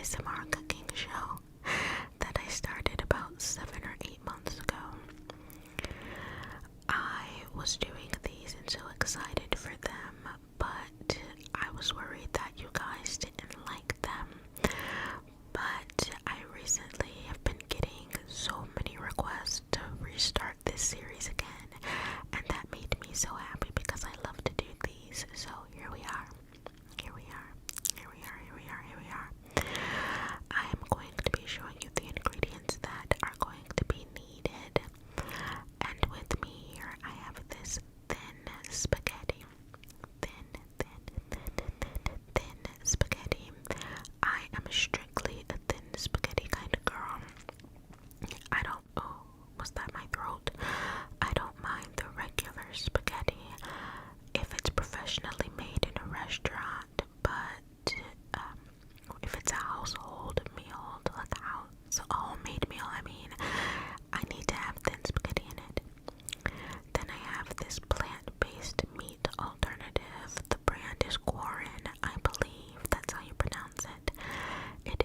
ASMR cooking show that I started about 7 or 8 months ago. I was doing these and so excited for them, but I was worried that you guys didn't like them. But I recently have been getting so many requests to restart this series again, and that made me so happy because I love to do these. So here we are. Here we are. Here we are. Here we are. Here we are. I am going to be showing you the ingredients that are going to be needed. And with me here, I have this thin spaghetti. Thin spaghetti. I am strictly a thin spaghetti kind of girl. Was that my throat? I don't mind the regular spaghetti if it's professionally made in a restaurant, but if it's a household meal, like a homemade meal, I need to have thin spaghetti in it. Then I have this plant-based meat alternative. The brand is Quarren, I believe that's how you pronounce it. It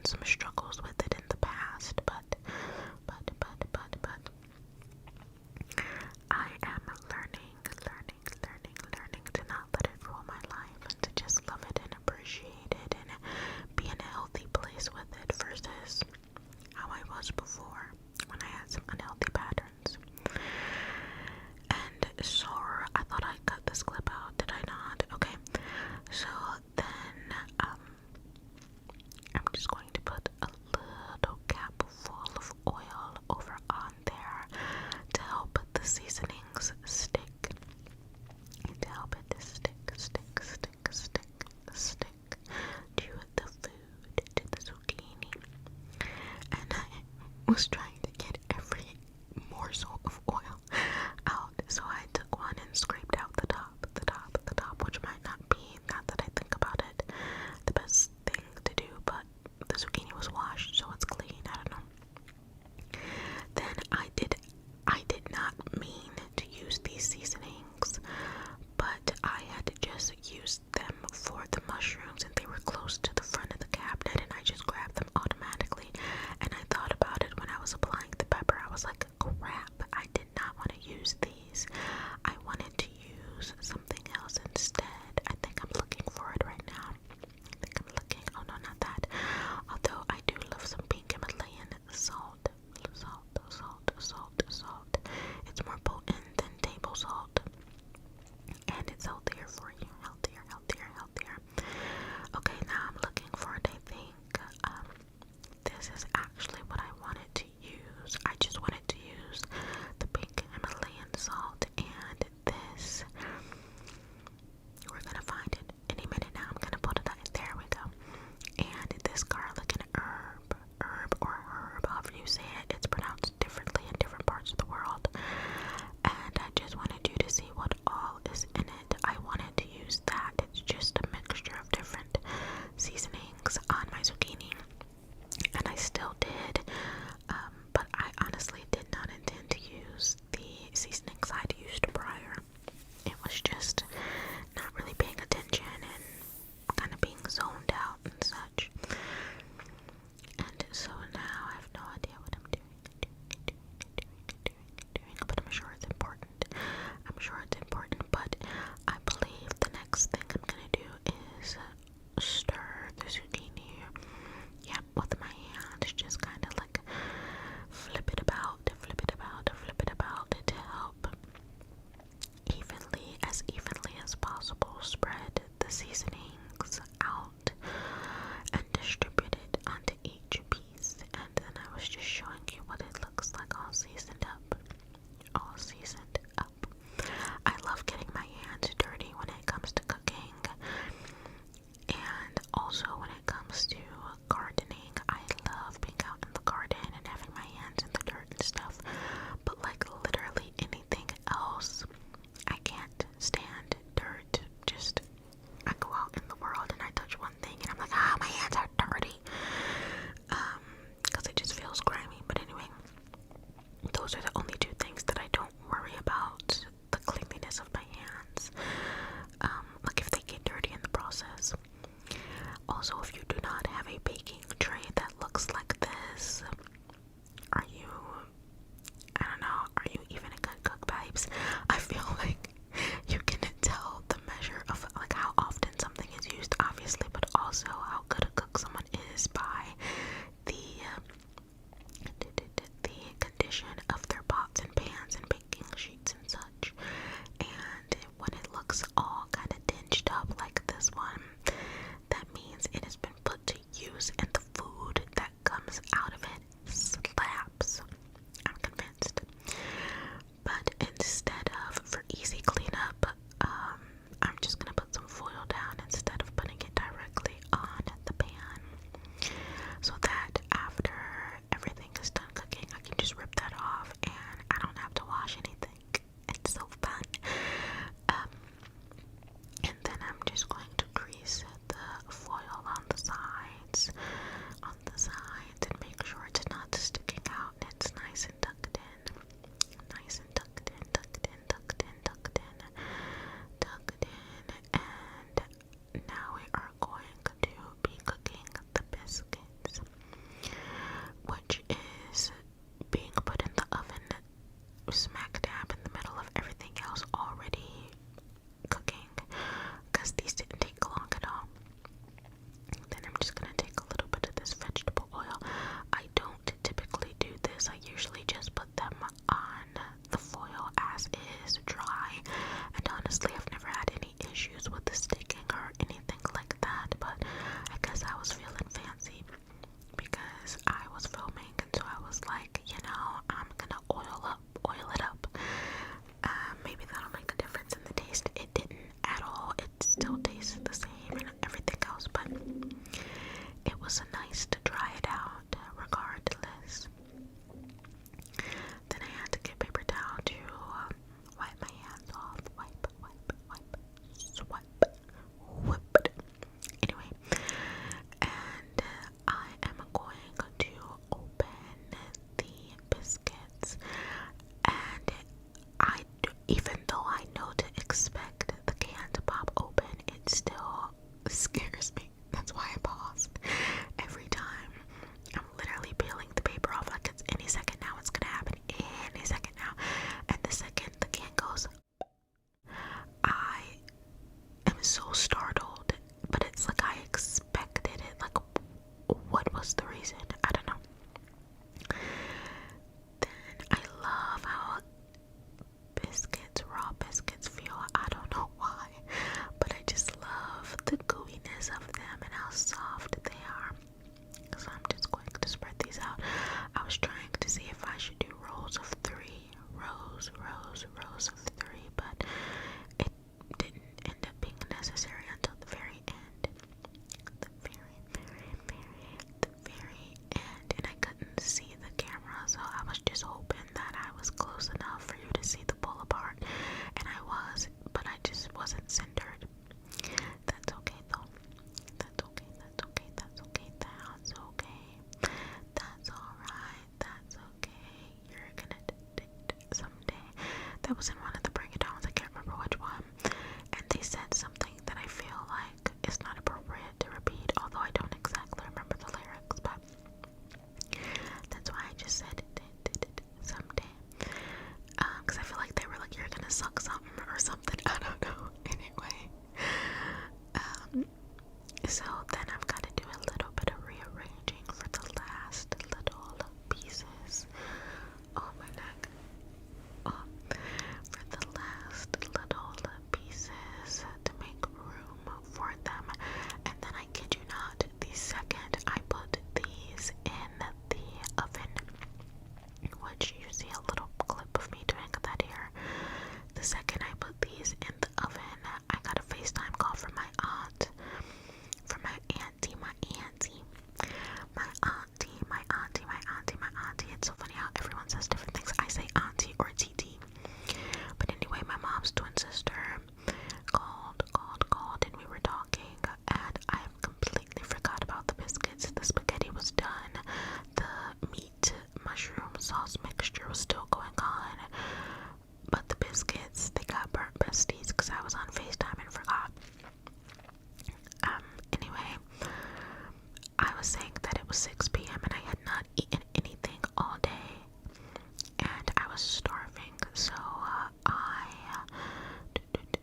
some struggles with it in the past, but I am learning to not let it rule my life and to just love it and appreciate it and be in a healthy place with it versus how I was before when I had some unhealthy patterns. And so I thought I'd cut this clip out, did I not? Okay, so then I'm just going to put a little cap full of oil over on there to help the seasonings stick. And to help it stick to the food, to the zucchini. And I was trying to get every morsel of oil out, so I took one and scraped out the top, which might not be, now that I think about it, the best thing to do, but the zucchini was washed, so it's clean. I don't know. Then I did not mean to use these seasonings, but I had to just use them for the mushrooms, and they were close to the front of the cabinet, and I just grabbed them automatically. And I thought about it when I was applying the pepper. I was like, crap, I did not want to use these. I wanted to use something else instead. I think I'm looking for it right now. Oh no, not that. Although I do love some pink Himalayan salt. It's more potent than table salt. And it's healthier for you. Healthier. Okay, now I'm looking for it, I think. This is actually what I wanted to use. I just wanted to use the pink Himalayan salt and this. We're gonna find it any minute now. I'm gonna put it out. There we go. And this garlic and herb, however you say it, it's pronounced differently in different parts of the world. And I just wanted you to see what all is in it. I wanted to use that. It's just a mixture of different seasonings on my zucchini. And I still did, but I honestly did not intend to use the seasonings I'd used prior. It was just not really paying attention and kind of being zoned out and such. And so now I have no idea what I'm doing, but I'm sure it's important. But I believe the next thing I'm gonna do is stir the zucchini. Yep, with my hands, just kind of like flip it about to help evenly as possible spread the seasonings out and distribute it onto each piece. And then I was just showing you what it looks like all seasoned up. I love getting my hands dirty when it comes to cooking, and also when it comes to gardening. I love being out in the garden and having my hands in the dirt and stuff, but like literally anything else, I can't stand dirt. Just, I go out in the world and I touch one thing and I'm like, my hands are dirty, because it just feels grimy. But anyway, those are the only two things that I don't worry about, the cleanliness of my hands, like if they get dirty in the process. Also, if you do not have a baking tray that looks like this, are you even a good cook, babes? I feel like you can tell the measure of like how often something is used, obviously, but also how good a cook someone is by the condition of their pots and pans and baking sheets and such. And when it looks all kind of tinged up like this one, that means it has been put to use and the food that comes out of it slaps. I'm convinced. But instead of, for easy cleanup, I'm just gonna put some foil down instead of putting it directly on the pan. was nice to try it out regardless. Then I had to get paper towel to wipe my hands off. Wipe, swipe, whip. Anyway, and I am going to open the biscuits, and even though I know to expect the can to pop open, it still scares me. That's why I paused every time. I'm literally peeling the paper off like it's any second now. It's gonna happen any second now. And the second the can goes, I am so startled. But it's like I expected it. Like, what was the reason? I don't know. Then I love how raw biscuits feel. I don't know why, but I just love the gooiness of them and how soft they are. So I'm just going to spread these out. I was trying to see if I should do rows of 3, rows of 3, but it didn't end up being necessary until the very end. The very end, and I couldn't see the camera, so I was just hoping that I was close enough for you to see the pull apart, and I was, but I just wasn't centered. That's okay though. That's okay. That's alright. That's okay. You're gonna someday. That was in one of the Bring It Downs. I can't remember which one. And they said something that I feel like is not appropriate to repeat, although I don't exactly remember the lyrics, but that's why I just said someday. Because I feel like they were like, you're gonna suck something or something. I don't know. Anyway. So then I've got to do a little bit of rearranging for the last little pieces. Oh my neck. For the last little pieces to make room for them. And then I kid you not, the second I put these in the oven, which you see a little clip of me doing that here. The second I put these in the oven, I got a FaceTime call from my aunt. From my auntie. It's so funny how everyone says different things. I say auntie or TT. But anyway, my mom's twin sister called, and we were talking, and I completely forgot about the biscuits. The spaghetti was done. The meat mushroom sauce mixture was still going on. But the biscuits, they got burnt besties because I was on FaceTime and forgot. Anyway, I was saying that it was 6 p.m. and I had not eaten anything all day, and I was starving, so I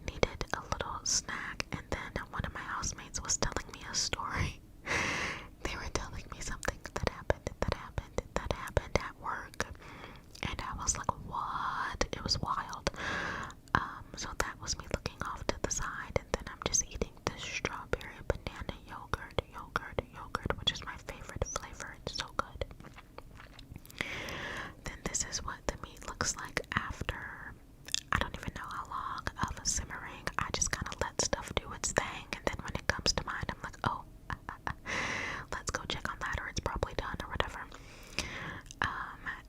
needed a little snack. And then one of my housemates was telling me a story. They were telling me something that happened at work, and I was like, what? It was wild. So that was me looking off to the side, and then I'm just eating this strawberry banana yogurt, which is my favorite flavor. It's so good. Then this is what the meat looks like after, I don't even know how long of simmering. I just kind of let stuff do its thing, and then when it comes to mind, I'm like, oh, let's go check on that, or it's probably done, or whatever.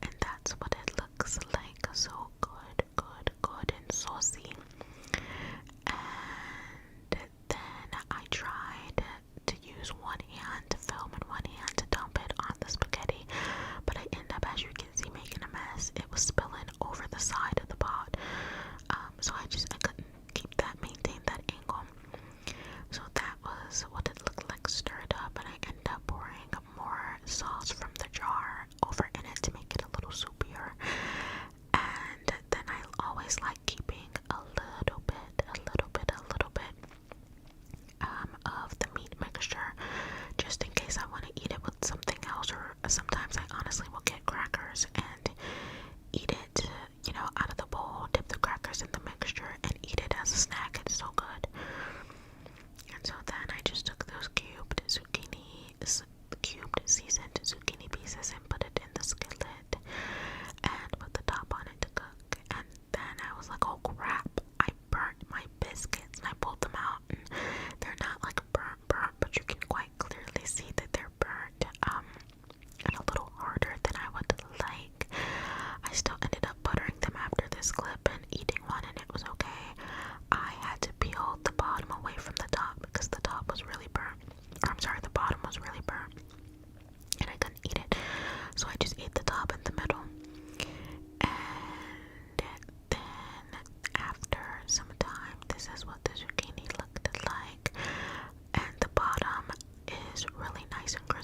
And that's what it looks like. So good and saucy. And then I tried to use one hand to film and one hand to dump it on the spaghetti, but I end up, as you can see, making a mess. It was spilling over the side of the pot. So I couldn't maintain that angle. So that was what it looked like stirred up, and I ended up pouring more sauce from the jar over in it to make it a little soupier. And then I always like keeping a little bit of the meat mixture, just in case I want to eat it with something else, or sometimes I honestly will get crackers and eat it, out of the bowl, dip the crackers in the mixture, and eat it as a snack. It's so good. And so then I just took those cubed seasoned zucchini pieces and put it in the skillet and put the top on it to cook. And then I was like, oh crap, I burnt my biscuits, and I pulled them out, and they're not like burnt, but you can quite clearly see that they're burnt. really nice and